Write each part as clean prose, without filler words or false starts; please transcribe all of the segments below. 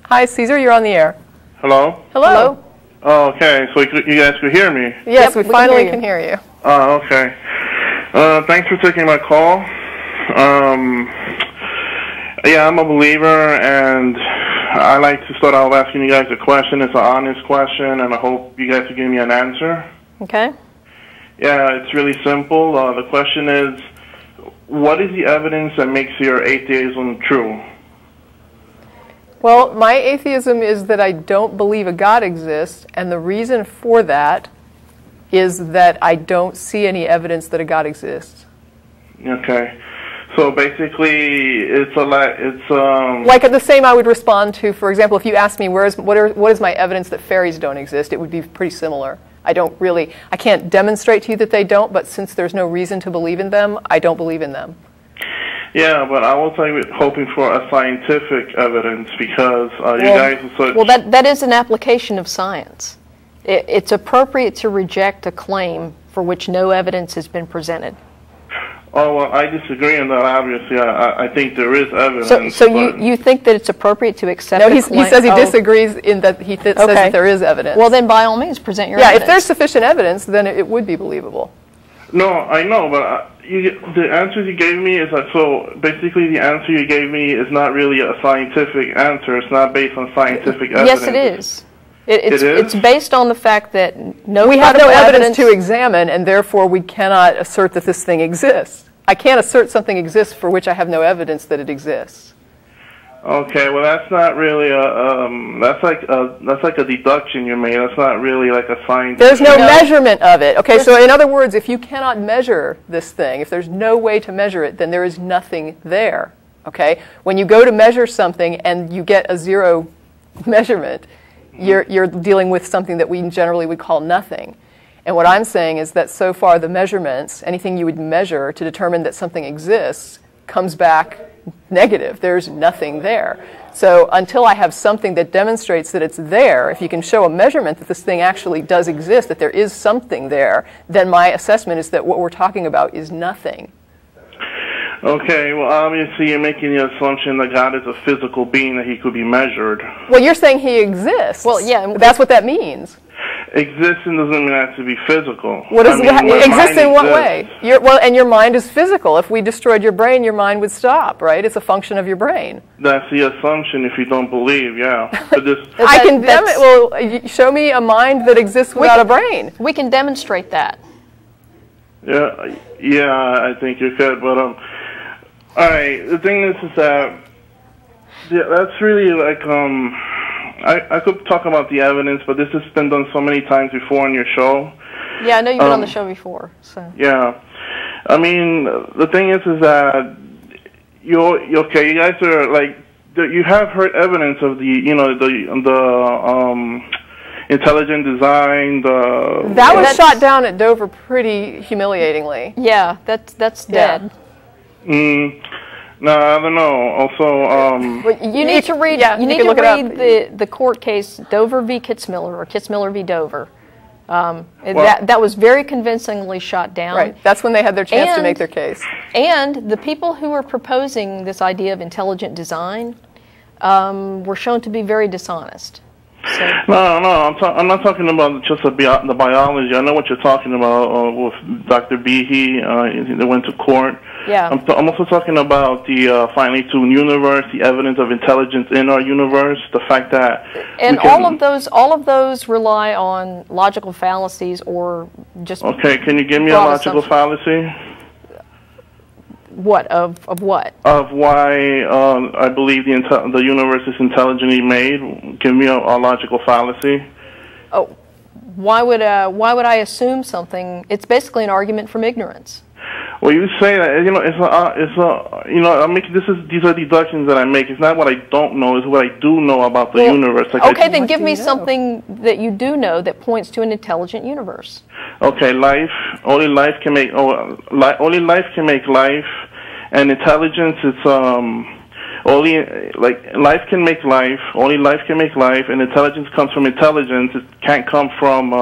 Hi, Cesar, you're on the air. Hello? Hello. Oh, okay, so you guys could hear me? Yes, we finally can hear you. Oh, okay. Thanks for taking my call. Yeah, I'm a believer, and I like to start out asking you guys a question. It's an honest question, and I hope you guys can give me an answer. Okay. Yeah, it's really simple. The question is, what is the evidence that makes your atheism true? Well, my atheism is that I don't believe a God exists, and the reason for that is that I don't see any evidence that a God exists. Okay. So basically, it's like the same I would respond to, for example, if you asked me what is my evidence that fairies don't exist, it would be pretty similar. I can't demonstrate to you that they don't, but since there's no reason to believe in them, I don't believe in them. Yeah, but I was hoping for a scientific evidence because you guys are such... Well, that is an application of science. It's appropriate to reject a claim for which no evidence has been presented. Oh, well, I disagree on that, obviously. I think there is evidence. So you think that it's appropriate to accept a claim? No, he says he disagrees in that he says that there is evidence. Well, then by all means, present your evidence. Yeah, if there's sufficient evidence, then it would be believable. No, I know, but the answers you gave me is so basically the answer you gave me is not really a scientific answer. It's not based on scientific evidence. Yes, it is. It's based on the fact that we have no evidence to examine, and therefore we cannot assert that this thing exists. I can't assert something exists for which I have no evidence that it exists. Okay, well that's not really that's like a deduction you made. That's not really like a science. There's no measurement of it. Okay, so in other words, if you cannot measure this thing, if there's no way to measure it, then there is nothing there. Okay, when you go to measure something and you get a zero measurement, you're dealing with something that we generally would call nothing. And what I'm saying is that so far the measurements, anything you would measure to determine that something exists, comes back negative. There's nothing there. So until I have something that demonstrates that it's there, if you can show a measurement that this thing actually does exist, that there is something there, then my assessment is that what we're talking about is nothing. Okay, well obviously you're making the assumption that God is a physical being, that he could be measured. Well, you're saying he exists. Well, yeah. That's what that means. Existing doesn't mean it has to be physical. What does exist in what way? And your mind is physical. If we destroyed your brain, your mind would stop, right? It's a function of your brain. That's the assumption if you don't believe, yeah. But show me a mind that exists without a brain. We can demonstrate that. Yeah, I think you could, but all right. The thing is that that's really like I could talk about the evidence, but this has been done so many times before on your show. Yeah, I know you've been on the show before. So. Yeah, I mean the thing is that you guys are like you have heard evidence of the intelligent design. That was shot down at Dover pretty humiliatingly. Yeah, that's dead. No, I don't know. Also, you need to read. You need to read the court case Dover v. Kitzmiller or Kitzmiller v. Dover. That was very convincingly shot down. Right. That's when they had their chance to make their case. And the people who were proposing this idea of intelligent design were shown to be very dishonest. So. No, I'm not talking about just the biology. I know what you're talking about with Dr. Behe. They went to court. Yeah. I'm also talking about the finely tuned universe, the evidence of intelligence in our universe, the fact that all of those rely on logical fallacies or just. Okay, can you give me a logical fallacy? What of what? Of why I believe the universe is intelligently made. Give me a logical fallacy. Oh, why would I assume something? It's basically an argument from ignorance. Well, you say that these are deductions that I make. It's not what I don't know; it's what I do know about the universe. Like okay, then give me something that you do know that points to an intelligent universe. Okay, life. Only life can make life, and intelligence. It's life can make life. Only life can make life, and intelligence comes from intelligence. It can't come from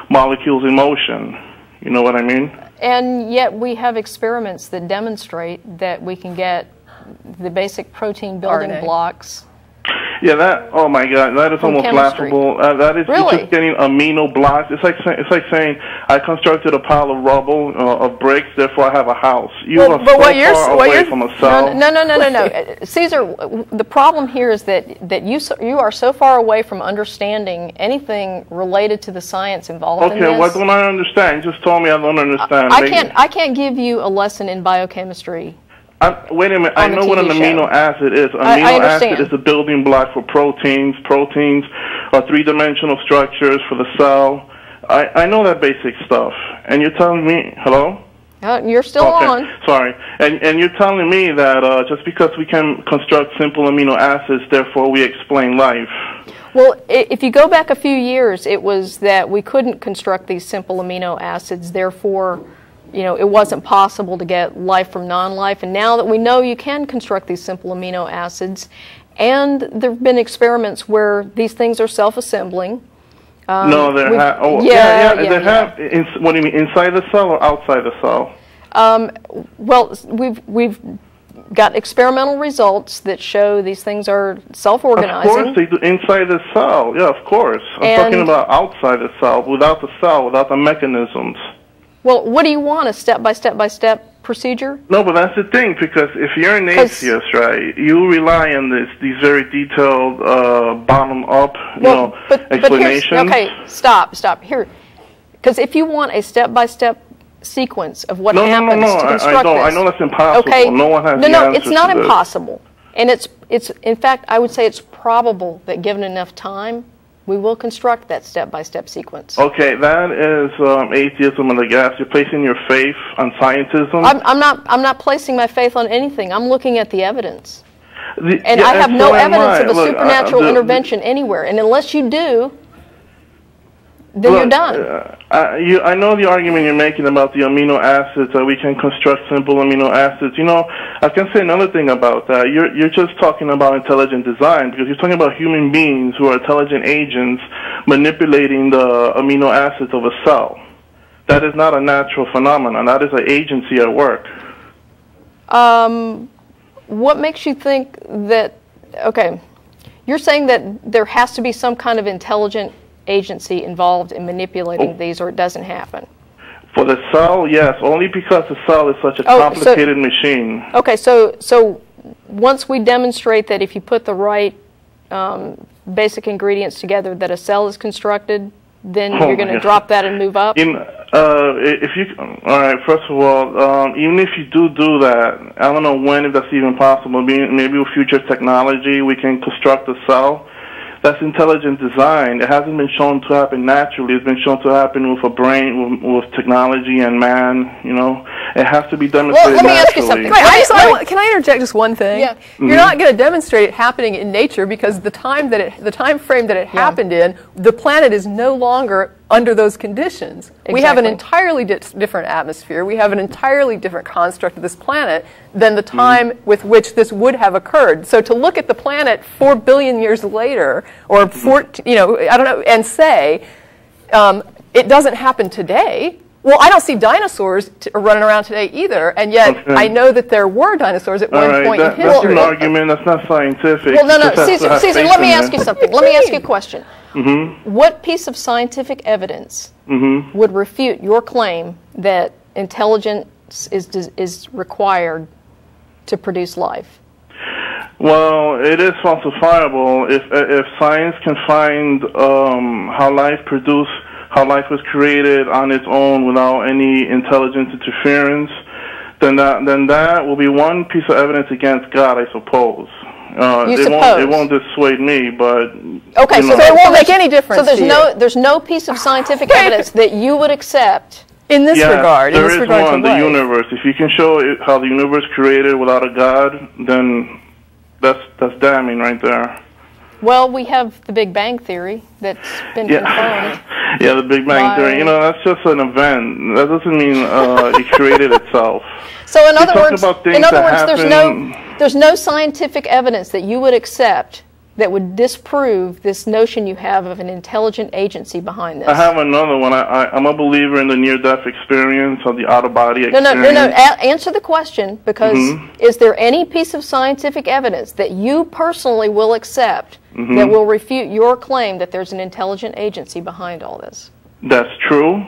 molecules in motion. You know what I mean? And yet we have experiments that demonstrate that we can get the basic protein building blocks. Yeah, that. Oh my God, that is almost laughable. That is really? just getting amino blocks. It's like saying I constructed a pile of rubble of bricks, therefore I have a house. You are so far away from a cell. No. Cesar, the problem here is that you are so far away from understanding anything related to the science involved in this. Okay, what don't I understand? You just told me I don't understand. I can't give you a lesson in biochemistry. Wait a minute. I know what an amino acid is. Amino acid is a building block for proteins. Proteins are three-dimensional structures for the cell. I know that basic stuff. And you're telling me, hello? You're still on. Sorry. And you're telling me that just because we can construct simple amino acids, therefore we explain life. Well, if you go back a few years, it was that we couldn't construct these simple amino acids, therefore it wasn't possible to get life from non-life. And now that we know you can construct these simple amino acids, and there have been experiments where these things are self-assembling. No, they have. Oh, yeah. They have. What do you mean, inside the cell or outside the cell? Well, we've got experimental results that show these things are self-organizing. Of course they do, inside the cell. Yeah, of course. I'm talking about outside the cell, without the mechanisms. Well, what do you want, a step-by-step procedure? No, but that's the thing, because if you're an atheist, right, you rely on these very detailed, bottom-up, explanations. Okay, stop. Here, because if you want a step-by-step sequence of what happens to construct this, I know that's impossible. Okay, no one has the answer it's not to impossible, and it's in fact I would say it's probable that given enough time, we will construct that step-by-step sequence. Okay, that is atheism in the gas. You're placing your faith on scientism. I'm not placing my faith on anything. I'm looking at the evidence, and I have no evidence of a supernatural intervention anywhere. And unless you do, then you're done. I know the argument you're making about the amino acids, that we can construct simple amino acids. I can say another thing about that. You're just talking about intelligent design, because you're talking about human beings who are intelligent agents manipulating the amino acids of a cell. That is not a natural phenomenon. That is an agency at work. What makes you think that, okay, you're saying that there has to be some kind of intelligent agency involved in manipulating these, or it doesn't happen? For the cell, yes, only because the cell is such a complicated machine. Okay, so once we demonstrate that if you put the right basic ingredients together, that a cell is constructed, then you're going to drop that and move up? All right, first of all, even if you do that, I don't know if that's even possible. Maybe with future technology, we can construct a cell. That's intelligent design. It hasn't been shown to happen naturally. It's been shown to happen with a brain, with technology and man. It has to be demonstrated naturally. Well, let me ask you something. Wait, can I interject just one thing? Yeah. You're not going to demonstrate it happening in nature, because the time frame that it happened in, the planet is no longer under those conditions. Exactly. We have an entirely different atmosphere. We have an entirely different construct of this planet than the time with which this would have occurred. So to look at the planet 4 billion years later, or I don't know, and say it doesn't happen today. Well, I don't see dinosaurs running around today either, and yet I know that there were dinosaurs at one point in history. That's an argument. That's not scientific. Well, no, Cesar, let me ask you something. Let me ask you a question. What piece of scientific evidence would refute your claim that intelligence is required to produce life? Well, it is falsifiable. If science can find how life was created on its own without any intelligent interference, then that will be one piece of evidence against God, I suppose. It won't dissuade me, but okay. So it won't make any difference. So there's no piece of scientific evidence that you would accept in this regard. There is one, the universe. If you can show how the universe created without a God, then that's damning right there. Well, we have the Big Bang Theory that's been confirmed. Yeah, the Big Bang Theory. That's just an event. That doesn't mean it created itself. So in other words, there's no scientific evidence that you would accept that would disprove this notion you have of an intelligent agency behind this? I have another one. I'm a believer in the near-death experience or the out-of-body experience. No. Answer the question, because is there any piece of scientific evidence that you personally will accept that will refute your claim that there's an intelligent agency behind all this? That's true.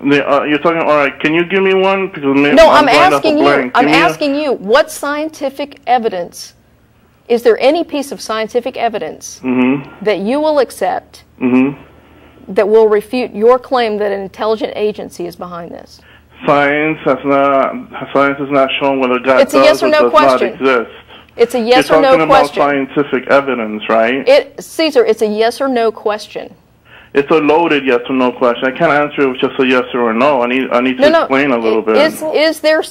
You're talking, all right, can you give me one? Because no, I'm asking you. I'm asking you, what scientific evidence, is there any piece of scientific evidence that you will accept that will refute your claim that an intelligent agency is behind this? Science has not shown whether God it's a yes or no question. Not exist. It's a yes or no question. You're talking about scientific evidence, right? Caesar, it's a yes or no question. It's a loaded yes or no question. I can't answer it with just a yes or a no. I need to explain a little bit. Is there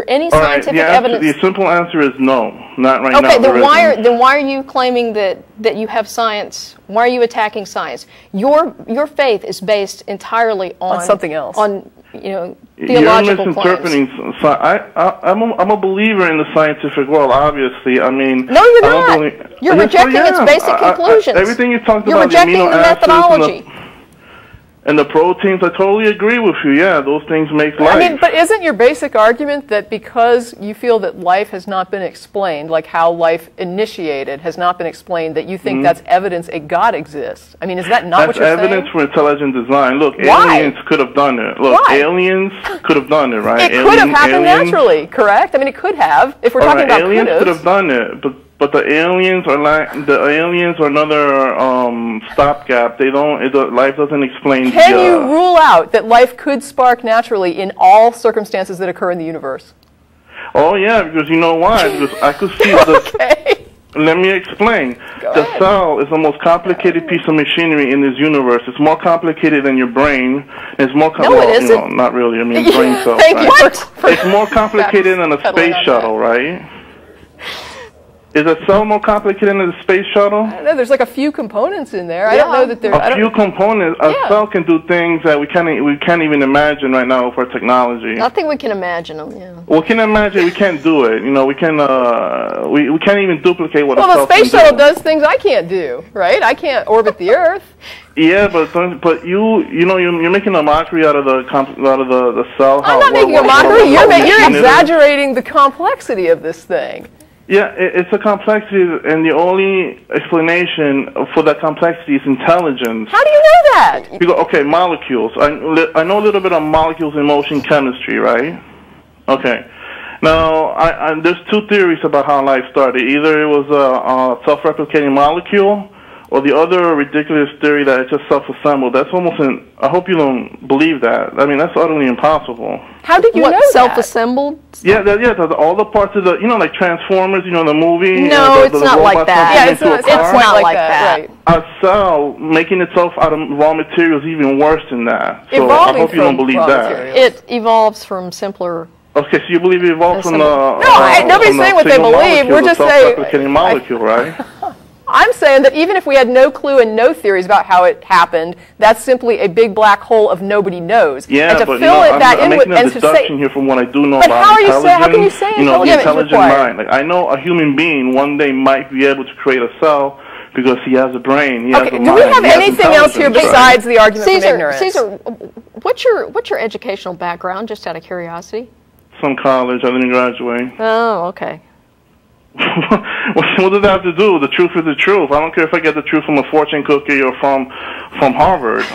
any scientific evidence? The simple answer is no, not right now. Okay, then why are you claiming that you have science? Why are you attacking science? Your faith is based entirely on something else. On theological You're misinterpreting. I'm a believer in the scientific world. Obviously, I mean. No, you're not. You're rejecting its basic conclusions. Everything you talked about. You're rejecting the methodology. And the proteins, I totally agree with you. Yeah, those things make life. I mean, but isn't your basic argument that because you feel that life has not been explained, like how life initiated has not been explained, that you think that's evidence a God exists? I mean, is that not what you're saying? That's evidence for intelligent design. Look, aliens could have done it. Look, aliens could have done it, right? It could have happened naturally, correct? I mean, it could have, if we're talking about aliens could have done it, but the aliens are another stopgap. They don't. Life doesn't explain. Can you rule out that life could spark naturally in all circumstances that occur in the universe? Oh yeah, because you know why? Because I could see the. Let me explain. The cell is the most complicated piece of machinery in this universe. It's more complicated than your brain. It's more complicated. No, it isn't. Not really. I mean, brain cells. It's more complicated than a space shuttle, right? Is a cell more complicated than a space shuttle? I don't know. There's like a few components in there. I don't know that there's a few components. A cell can do things that we can't even imagine right now with our technology. I think we can imagine them. Yeah. We can imagine. We can't do it. You know, we can. We can't even duplicate what a cell can do. Well, the space shuttle does things I can't do, right? I can't orbit the Earth. Yeah, but you're making a mockery out of the cell. I'm not making a mockery. You're exaggerating the complexity of this thing. Yeah, it's a complexity, and the only explanation for that complexity is intelligence. How do you know that? Because, okay, molecules. I know a little bit of molecules in motion chemistry, right? Okay. Now, there's two theories about how life started. Either it was a self-replicating molecule, or the other ridiculous theory that it's just self-assembled. That's almost I hope you don't believe that. I mean, that's utterly impossible. How did you know that? Self-assembled? Yeah, all the parts of the, like Transformers, the movie. No, it's not like that. Yeah, it's not like that. Right. A cell making itself out of raw materials is even worse than that. So Evolving I hope you don't believe that. Materials. It evolves from simpler. Okay, so you believe it evolved from the... No, nobody's saying what they believe. We're just saying... Self-replicating molecule, right? I'm saying that even if we had no clue and no theories about how it happened, that's simply a big black hole of nobody knows. Yeah, and to but fill I'm making a deduction here from what I do know about intelligence. But how can you say the intelligent mind? Like, I know a human being one day might be able to create a cell because he has a brain, he has a mind. Do we have anything else here besides the argument from ignorance? Cesar, what's your educational background, just out of curiosity? Some college. I didn't graduate. Oh, okay. What does that have to do? The truth is the truth. I don't care if I get the truth from a fortune cookie or from Harvard.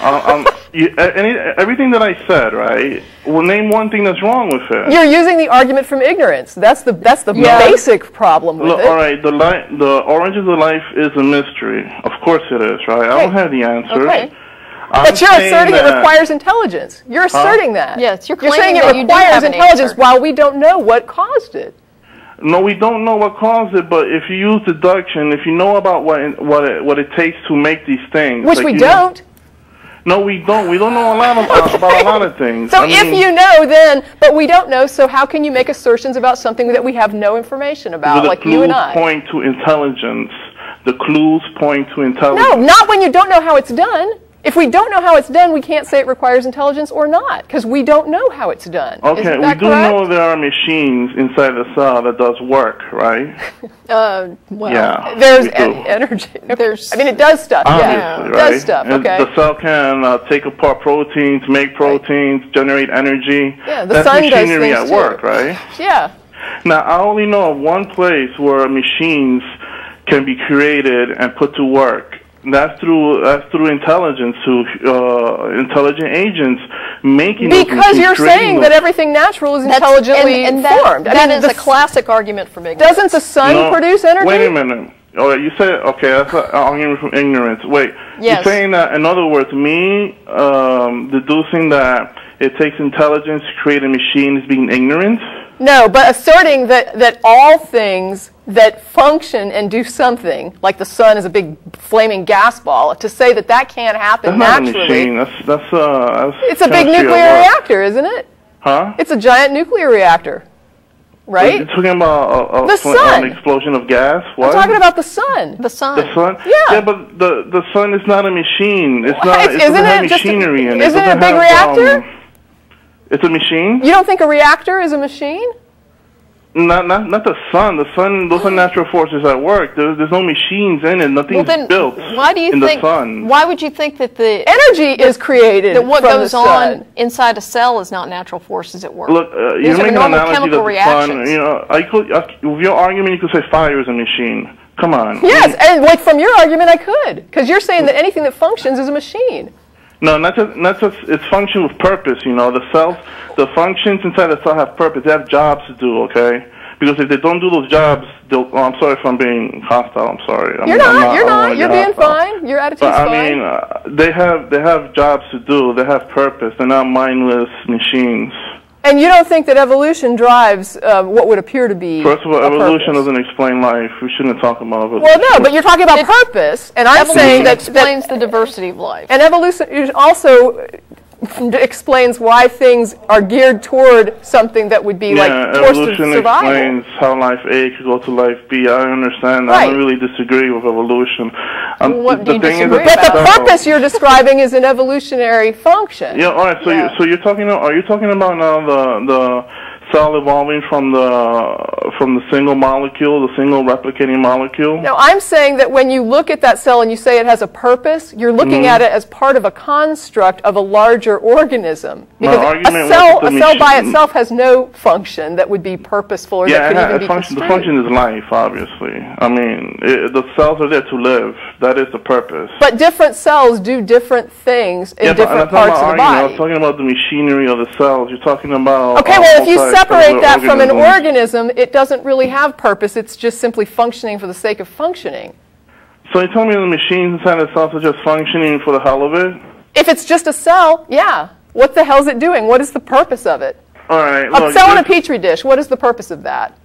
Everything that I said, right? Well, name one thing that's wrong with it. You're using the argument from ignorance. That's the basic problem with it. All right, the origins of life is a mystery. Of course it is, right? I don't have the answers. Okay. But you're asserting it requires intelligence. You're asserting that. Yes, you're saying it requires intelligence while we don't know what caused it. No, we don't know what caused it, but if you use deduction, if you know about what it takes to make these things, which we don't. No, we don't. We don't know a lot about a lot of things. So if you know, then, but we don't know. So how can you make assertions about something that we have no information about, like you and I? The clues point to intelligence. The clues point to intelligence. No, not when you don't know how it's done. If we don't know how it's done, we can't say it requires intelligence or not, because we don't know how it's done. Okay, we do know there are machines inside the cell that does work, right? Well, yeah, there's energy. There's, I mean, it does stuff. obviously, Yeah, it right? does stuff. And Okay. the cell can take apart proteins, make proteins, generate energy. Yeah, the That's sun does machinery things at work, too. right? Yeah. Now, I only know of one place where machines can be created and put to work. That's through intelligence, through intelligent agents making those Because machines, you're creating saying those. that everything natural is intelligently formed. That is a classic argument from ignorance. Doesn't the sun produce energy? Wait a minute. Oh, you said, okay, that's an argument from ignorance. Wait, Yes. you're saying that, in other words, me deducing that it takes intelligence to create a machine is being ignorant? No, but asserting that all things that function and do something, like the sun is a big flaming gas ball, to say that that can't happen That's naturally. not a machine. That's It's a big chemistry at nuclear work. reactor, isn't it? Huh? It's a giant nuclear reactor, right? You're talking about The sun. an explosion of gas? What? I'm talking about the sun. The sun. The sun? Yeah. But the sun is not a machine. It's What? not. It Isn't doesn't have it just a- machinery in it. isn't it a doesn't big have, reactor? It's a machine? You don't think a reactor is a machine? Not the sun. The sun. Those are natural forces at work. There's no machines in it. Nothing's Well, then, built why do you in think? the sun. Why would you think that the Energy is created that what from goes the on sun. inside a cell is not natural forces at work? Look, These you're are making an normal analogy chemical that the sun. reactions. You know, with your argument, you could say fire is a machine. Come on. Yes, and like from your argument, I could, because you're saying that anything that functions is a machine. No, not just. It's function with purpose. You know, the cells, the functions inside the cell have purpose. They have jobs to do. Okay. Because if they don't do those jobs, they'll. Oh, I'm sorry if I'm being hostile. I'm sorry. You're not. You're I don't not. wanna You're get being hostile. fine. Your attitude's But I fine. mean, they have jobs to do. They have purpose. They're not mindless machines. And you don't think that evolution drives what would appear to be First of all, a evolution purpose? doesn't explain life. We shouldn't talk about evolution. Well, no, but you're talking about purpose, and I'm saying that explains the diversity of life. and evolution also explains why things are geared toward something that would be like forced of evolution survival. explains how life A could go to life B. I understand. Right. I don't really disagree with evolution. What do you disagree But the about? purpose you're describing is an evolutionary function. Yeah. All right. So Yeah. you're talking. Are you talking about now the cell evolving from the single molecule, the single replicating molecule? No, I'm saying that when you look at that cell and you say it has a purpose, you're looking at it as part of a construct of a larger organism. Because argument a cell was the by machine- itself has no function that would be purposeful or that could even be the construed. function is life, obviously. I mean, the cells are there to live. That is the purpose. But different cells do different things in different but that's not parts my of the argument. I body. was talking about the machinery of the cells. You're talking about... Okay, well, if you separate that from an organisms. organism, it doesn't really have purpose. It's just simply functioning for the sake of functioning. So you tell me the machines inside the cells are just functioning for the hell of it? If it's just a cell, yeah. What the hell is it doing? What is the purpose of it? All right. A cell in a petri dish, what is the purpose of that?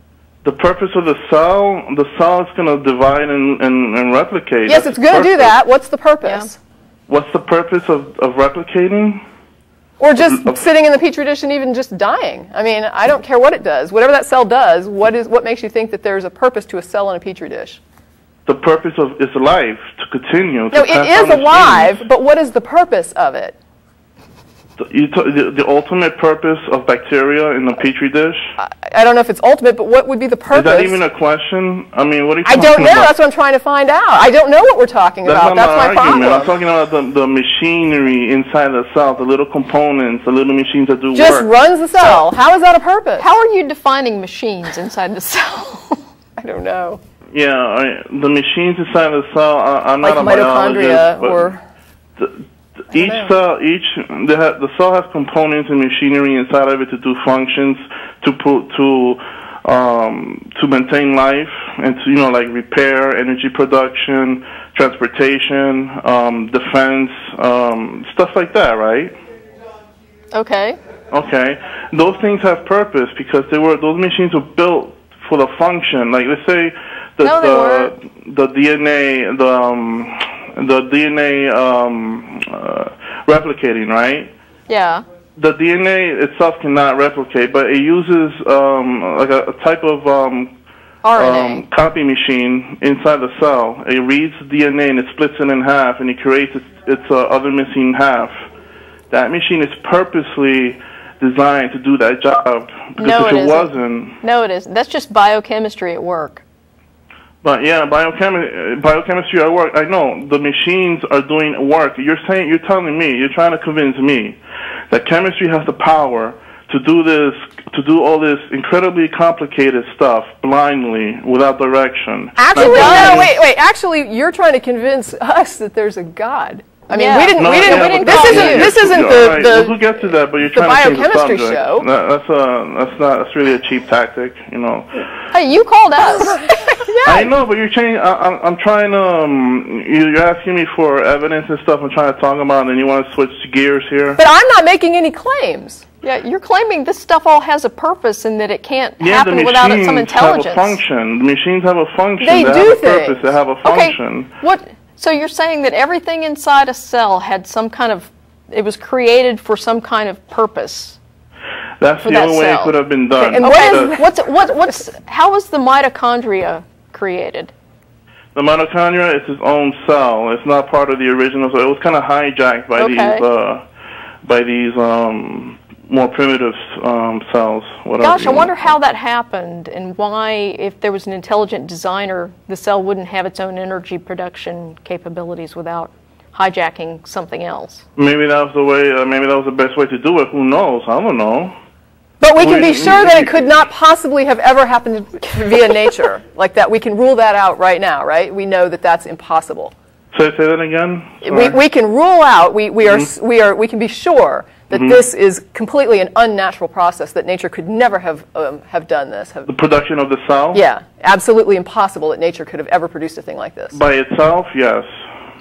The purpose of the cell is going to divide and replicate. Yes, That's it's going to do purpose. that. What's the purpose? What's the purpose of replicating? Or just sitting in the petri dish and even just dying. I mean, I don't care what it does. Whatever that cell does, what makes you think that there's a purpose to a cell in a petri dish? The purpose of is life to continue. No, to it pass is on the alive, genes. but what is the purpose of it? The ultimate purpose of bacteria in a petri dish? I don't know if it's ultimate, but what would be the purpose? Is that even a question? I mean, what are you I talking don't know. about? That's what I'm trying to find out. I don't know what we're talking about. That's That's not my my argument. I'm problem. talking about the machinery inside the cell, the little components, the little machines that do Just work. runs the cell. How is that a purpose? How are you defining machines inside the cell? I don't know. Yeah, the machines inside the cell. I'm Like not a mitochondria biologist, but or... the cell has components and machinery inside of it to do functions, to maintain life and to like repair, energy production, transportation, defense, stuff like that, right? Okay. Okay, those things have purpose because those machines were built for the function. Like let's say the DNA replicating, right? Yeah. The DNA itself cannot replicate, but it uses like a type of copy machine inside the cell. It reads DNA and it splits it in half, and it creates its other missing half. That machine is purposely designed to do that job. Because No, if it it isn't. wasn't... No, it isn't. That's just biochemistry at work. But yeah, biochemistry at work, I know the machines are doing work. You're telling me, you're trying to convince me that chemistry has the power to do all this incredibly complicated stuff blindly without direction. Actually, no, wait. Actually, you're trying to convince us that there's a God. I mean, Yeah. we didn't. This isn't right. the We'll get to that, but you're trying to change the biochemistry subject. show. That's really a cheap tactic, you know. Hey, you called us. I know, but you're changing. I'm trying to. You're asking me for evidence and stuff. I'm trying to talk about, and then you want to switch gears here. But I'm not making any claims. Yeah, you're claiming this stuff all has a purpose and that it can't happen without some intelligence. Have a function. The machines have a function. They do have a things. purpose. They have a function. Okay. So you're saying that everything inside a cell had some kind of, it was created for some kind of purpose. That's the only way it could have been done. And how was the mitochondria created? The mitochondria is its own cell. It's not part of the original. So it was kind of hijacked by these more primitive cells. Gosh, I wonder how that happened and why, if there was an intelligent designer, the cell wouldn't have its own energy production capabilities without hijacking something else. Maybe that was the way. Maybe that was the best way to do it. Who knows? I don't know. But we can be sure that it could not possibly have ever happened via nature like that. We can rule that out right now, right? We know that that's impossible. Say that again. We can rule out. We can be sure that this is completely an unnatural process. That nature could never have done this. The production of the cell. Yeah, absolutely impossible that nature could have ever produced a thing like this. By itself, yes.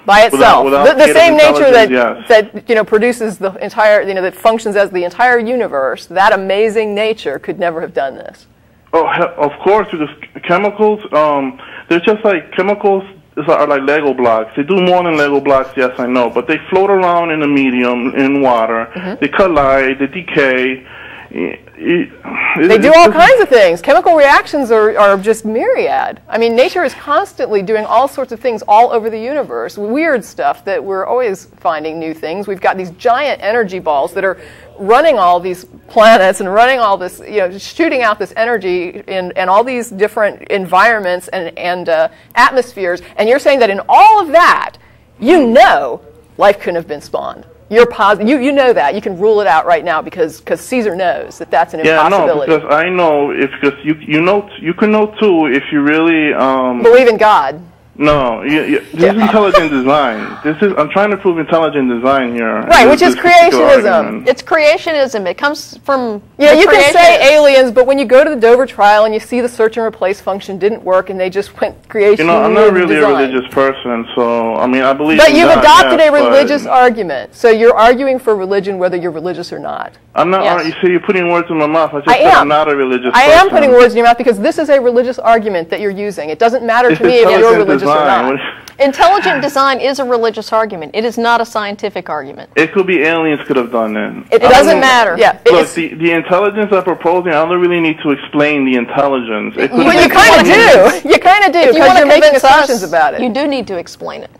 By itself, without the same nature that yes. Produces the entire that functions as the entire universe. That amazing nature could never have done this. Oh, of course, because chemicals. They're just like chemicals. Are like Lego blocks. They do more than Lego blocks, yes, I know, but they float around in a medium, in water. They collide, they decay. They do all kinds of things. Chemical reactions are just myriad. I mean, nature is constantly doing all sorts of things all over the universe. Weird stuff that we're always finding new things. We've got these giant energy balls that are running all these planets and running all this, shooting out this energy in all these different environments and atmospheres. And you're saying that in all of that, life couldn't have been spawned. You're positive. You know that. You can rule it out right now because Cesar knows that that's an impossibility. Yeah, no, because I know because you can know too if you really believe in God. No, this is intelligent design. I'm trying to prove intelligent design here. Right, which is creationism. It's creationism. It comes from you can say aliens, but when you go to the Dover trial and you see the search and replace function didn't work and they just went creationism. I'm not really a religious person, so I mean I believe. But you've adopted a but religious argument, so you're arguing for religion whether you're religious or not. I'm not. Yes. You see, you're putting words in my mouth. I said I'm not a religious person. I am putting words in your mouth because this is a religious argument that you're using. It doesn't matter to me if you're religious or not. Intelligent design is a religious argument. It is not a scientific argument. It could be aliens could have done it. It doesn't matter. Yeah. Look, the intelligence I'm proposing, I don't really need to explain the intelligence. You kind of do. You kind of do because you're making assumptions about it. You do need to explain it.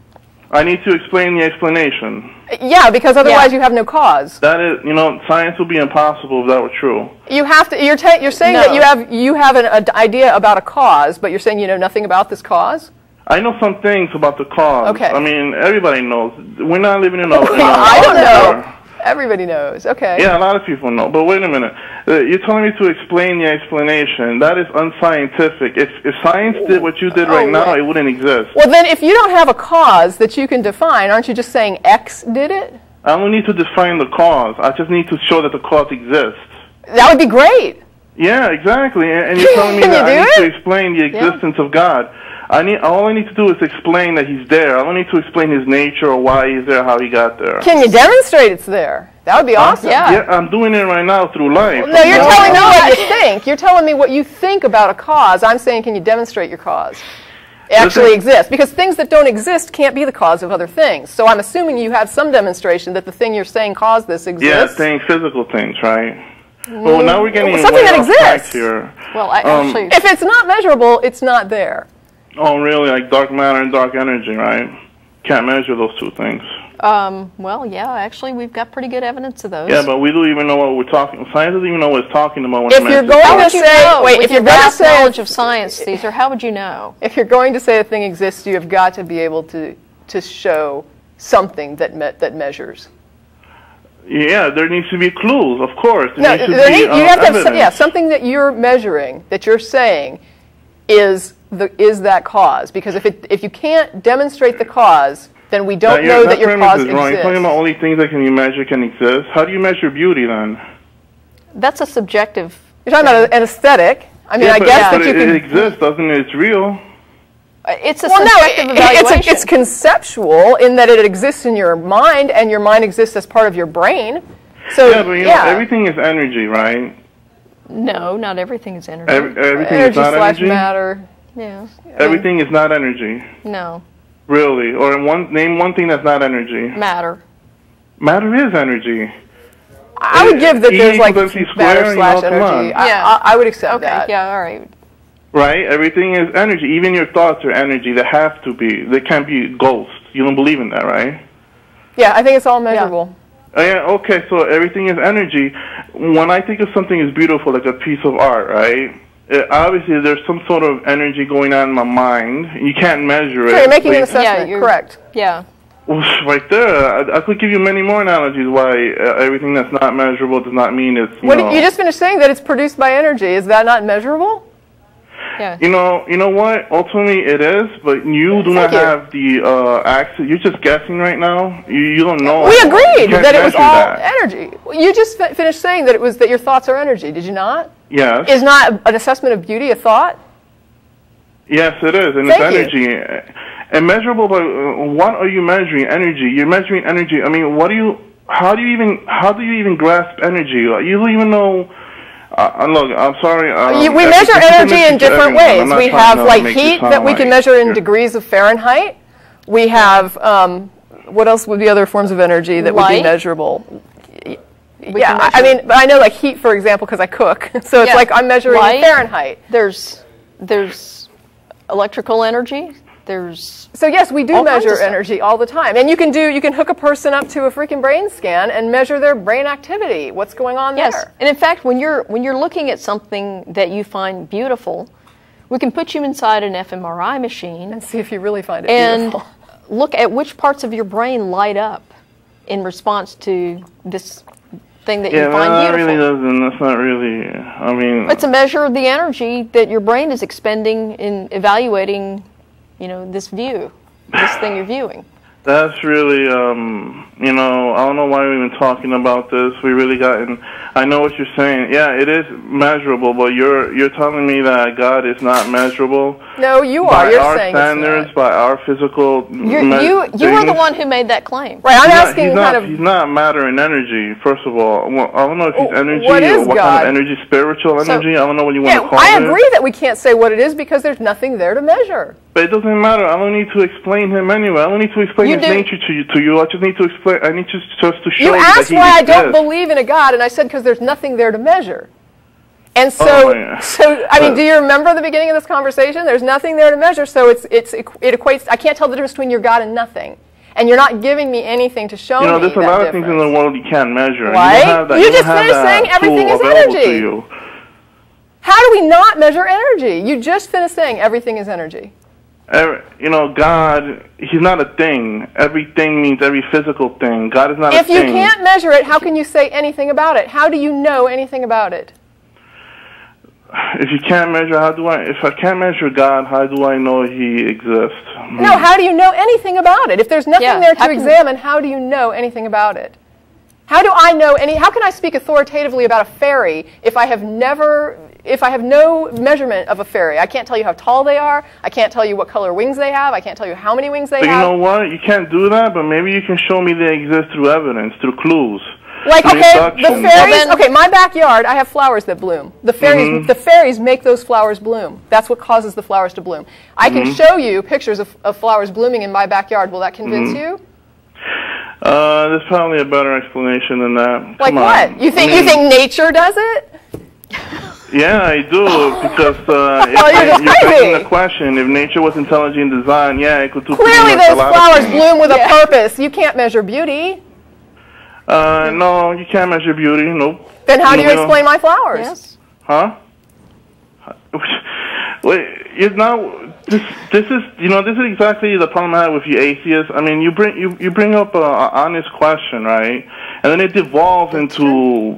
I need to explain the explanation. Yeah, because otherwise you have no cause. That is, science would be impossible if that were true. You have to. You're saying that you have an idea about a cause, but you're saying you know nothing about this cause. I know some things about the cause. Okay. I mean, everybody knows. We're not living in a... I don't know. Everybody knows. Okay. Yeah, a lot of people know. But wait a minute. You're telling me to explain the explanation. That is unscientific. If science did what you did right now, it wouldn't exist. Well, then if you don't have a cause that you can define, aren't you just saying X did it? I don't need to define the cause. I just need to show that the cause exists. That would be great. Yeah, exactly. And you're telling me that I need to explain the existence of God. All I need to do is explain that he's there. I don't need to explain his nature or why he's there, how he got there. Can you demonstrate it's there? That would be awesome. Yeah, I'm doing it right now through life. No, you're telling me what you think. You're telling me what you think about a cause. I'm saying, can you demonstrate your cause? It actually exists. Because things that don't exist can't be the cause of other things. So I'm assuming you have some demonstration that the thing you're saying caused this exists. Yeah, physical things, right? Well, now we're getting something that exists here. Well, actually, if it's not measurable, it's not there. Oh, really? Like dark matter and dark energy, right? Can't measure those two things. well, yeah, actually, we've got pretty good evidence of those. Yeah, but we don't even know what we're talking. Science doesn't even know what it's talking about. When If you're going to say, wait, if you're going to say knowledge of science, Cesar, how would you know? If you're going to say a thing exists, you have got to be able to show something that measures. Yeah, there needs to be clues, of course. No, you have to have something that you're measuring, that you're saying is that cause. Because if you can't demonstrate the cause, then we don't know that your cause exists. You're talking about only things that can you measure can exist. How do you measure beauty then? That's a subjective. You're talking about an aesthetic. I mean, I guess that you can. It exists, doesn't it? It's real. It's a subjective evaluation. It's conceptual in that it exists in your mind, and your mind exists as part of your brain. So yeah, but you know, everything is energy, right? No, not everything is energy. Everything is not energy. Matter. Yeah. Everything is not energy. No. Really? Or name one thing that's not energy. Matter. Matter is energy. I would give that there's like matter/energy. I would accept that. Yeah, all right. Right? Everything is energy. Even your thoughts are energy. They have to be. They can't be ghosts. You don't believe in that, right? Yeah, I think it's all measurable. Yeah, okay, so everything is energy. When I think of something as beautiful, like a piece of art, right? Obviously, there's some sort of energy going on in my mind. You can't measure it. So you're making an assessment, correct. Yeah. Right there. I could give you many more analogies why everything that's not measurable does not mean it's, you just finished saying that it's produced by energy. Is that not measurable? Yeah. You know what? Ultimately, it is, but you do not have the access. You're just guessing right now. You don't know. We agreed that it was all energy. You just finished saying that it was that your thoughts are energy. Did you not? Yes. Is not an assessment of beauty a thought? Yes, it is, and it's energy. And measurable, but what are you measuring? Energy. You're measuring energy. I mean, how do you even grasp energy? You don't even know. Look, I'm sorry. We measure energy in different ways. We have like heat that we can measure in degrees of Fahrenheit. We have, what else would be other forms of energy that would be measurable? Yeah, I mean, but I know like heat, for example, because I cook. So it's like I'm measuring in Fahrenheit. There's electrical energy. So yes, we do measure energy all the time, and you can hook a person up to a freaking brain scan and measure their brain activity. What's going on there? Yes, and in fact, when you're looking at something that you find beautiful, we can put you inside an fMRI machine and see if you really find it beautiful. And look at which parts of your brain light up in response to this thing that you find beautiful. Yeah, that really doesn't. That's not really. I mean, it's a measure of the energy that your brain is expending in evaluating. This view, this thing you're viewing. That's really, I don't know why we've been talking about this. We really gotten. I know what you're saying. Yeah, it is measurable, but you're telling me that God is not measurable. No, you are. You're saying by our standards, by our physical. You are the one who made that claim. Right. I'm asking he's not matter and energy. First of all, well, I don't know if he's energy or what kind of energy, spiritual energy. I don't know what you want to call it. I agree that we can't say what it is because there's nothing there to measure. But it doesn't matter. I don't need to explain him anyway. I don't need to explain his nature to you. I just need to explain. I need just to show you that he exists. You asked why I don't believe in a God, and I said because there's nothing there to measure. And so, I mean, do you remember the beginning of this conversation? There's nothing there to measure, so it equates. I can't tell the difference between your God and nothing. And you're not giving me anything to show me that difference. There's a lot of things in the world you can't measure. Right? You just finished saying everything is energy. How do we not measure energy? You just finished saying everything is energy. God, he's not a thing. Everything means every physical thing. God is not a thing. If you can't measure it, how can you say anything about it? How do you know anything about it? If you can't measure, if I can't measure God, how do I know he exists? No, how do you know anything about it? If there's nothing there to examine, how do you know anything about it? How do I know how can I speak authoritatively about a fairy if I have no measurement of a fairy? I can't tell you how tall they are. I can't tell you what color wings they have. I can't tell you how many wings they have. But you know what? You can't do that, but maybe you can show me they exist through evidence, through clues. Like, okay, the fairies, my backyard, I have flowers that bloom. The fairies make those flowers bloom. That's what causes the flowers to bloom. I can show you pictures of flowers blooming in my backyard. Will that convince you? There's probably a better explanation than that. Like what? You think nature does it? Yeah, I do, because you're asking the question, if nature was intelligent design, yeah, it could do Clearly those flowers bloom with a purpose. You can't measure beauty. No, you can't measure beauty, nope. Then how do you explain my flowers? Yes. Huh? Wait, it's not, this is, you know, this is exactly the problem I have with you atheists. I mean, you bring up an honest question, right? And then it devolves into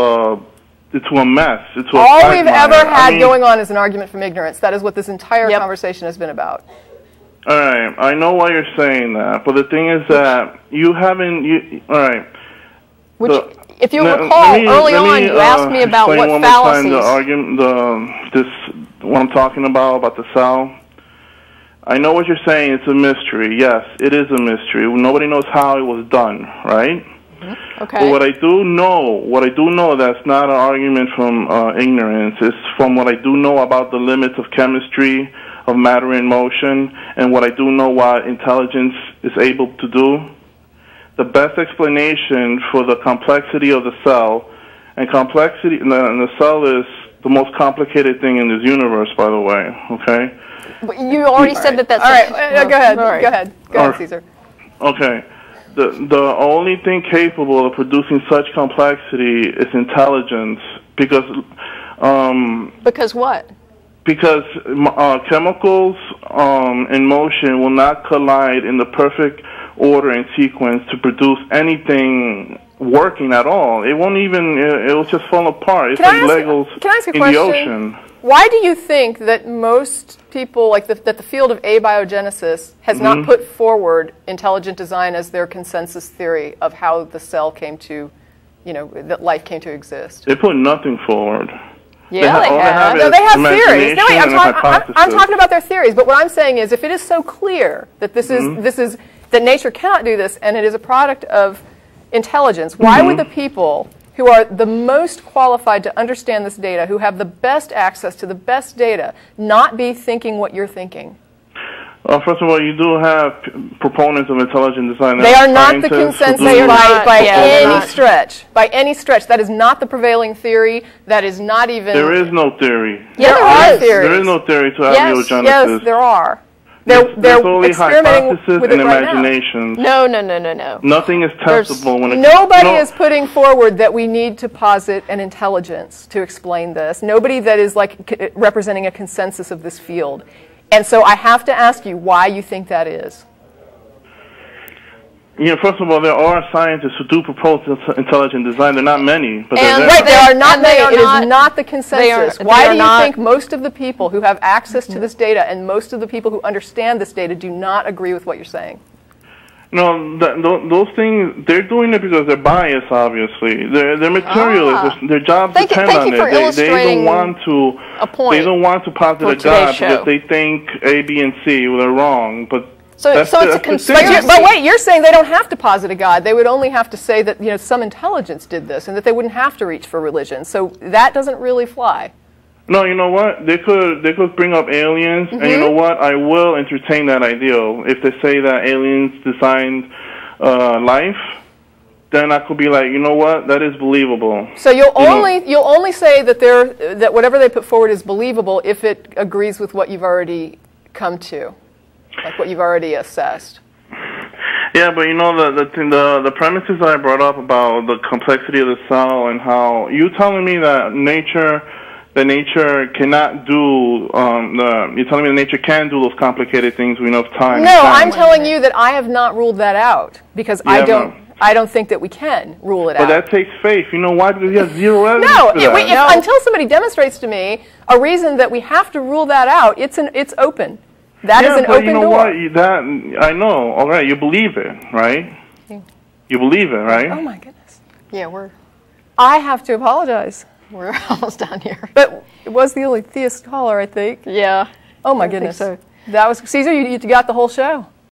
a mess. All we've ever had going on is an argument from ignorance. That is what this entire conversation has been about. All right, I know why you're saying that, but the thing is that you haven't. All right. If you recall, early on, you asked me about what fallacies. The argument, what I'm talking about the cell. I know what you're saying. It's a mystery. Yes, it is a mystery. Nobody knows how it was done, right? Okay. But what I do know, that's not an argument from ignorance. It's from what I do know about the limits of chemistry, of matter in motion, and what I do know what intelligence is able to do. The best explanation for the complexity of the cell, and complexity, and the cell is the most complicated thing in this universe, by the way. Okay. But you already said that. That's all right. Go ahead. Go ahead, Cesar. Okay. The only thing capable of producing such complexity is intelligence, because what? Because chemicals in motion will not collide in the perfect order and sequence to produce anything working at all. It won't even. It will just fall apart. It's like Legos in the ocean. Why do you think that most people, like that the field of abiogenesis has not put forward intelligent design as their consensus theory of how the cell came to, that life came to exist? They put nothing forward. Yeah, they have. No, they have theories. No, wait, I'm talking about their theories. But what I'm saying is, if it is so clear that that nature cannot do this, and it is a product of intelligence, why would the people who are the most qualified to understand this data, who have the best access to the best data, not be thinking what you're thinking? Well, first of all, you do have proponents of intelligent design. They are not the consensus by any stretch. By any stretch. That is not the prevailing theory. That is not even... There is no theory. Yeah, there are theories. There is no theory to abiogenesis. Yes, there are. There's only hypothesis with and imagination. No. Nothing is testable when it Nobody is putting forward that we need to posit an intelligence to explain this. Nobody that is like representing a consensus of this field. And so I have to ask you why you think that is. First of all, there are scientists who do propose intelligent design. There are not many, but there are not many. It is not the consensus. Why do you think most of the people who have access to this data and most of the people who understand this data do not agree with what you're saying? No, those things, they're doing it because they're biased, obviously. They're materialists. Their jobs depend on it. They don't want to posit a God because they think A, B, and C are wrong, but So it's a conspiracy. But wait, you're saying they don't have to posit a God. They would only have to say that some intelligence did this and that they wouldn't have to reach for religion. So that doesn't really fly. No, you know what? They could bring up aliens, and you know what? I will entertain that idea. If they say that aliens designed life, then I could be like, you know what? That is believable. So you'll only say that whatever they put forward is believable if it agrees with what you've already come to. Like what you've already assessed. Yeah, but the premises I brought up about the complexity of the cell and how you telling me that nature cannot do you're telling me that nature can do those complicated things with enough time. No, I'm telling you that I have not ruled that out because I don't think that we can rule it out. But that takes faith. You know why? Because we have zero evidence for that. Until somebody demonstrates to me a reason that we have to rule that out, it's open. That is an open door. What? I know. All right, you believe it, right? Yeah. You believe it, right? Oh my goodness. Yeah, I have to apologize. We're almost done here. But it was the only theist caller, I think. Yeah. Oh my goodness. So. That was Cesar. You got the whole show.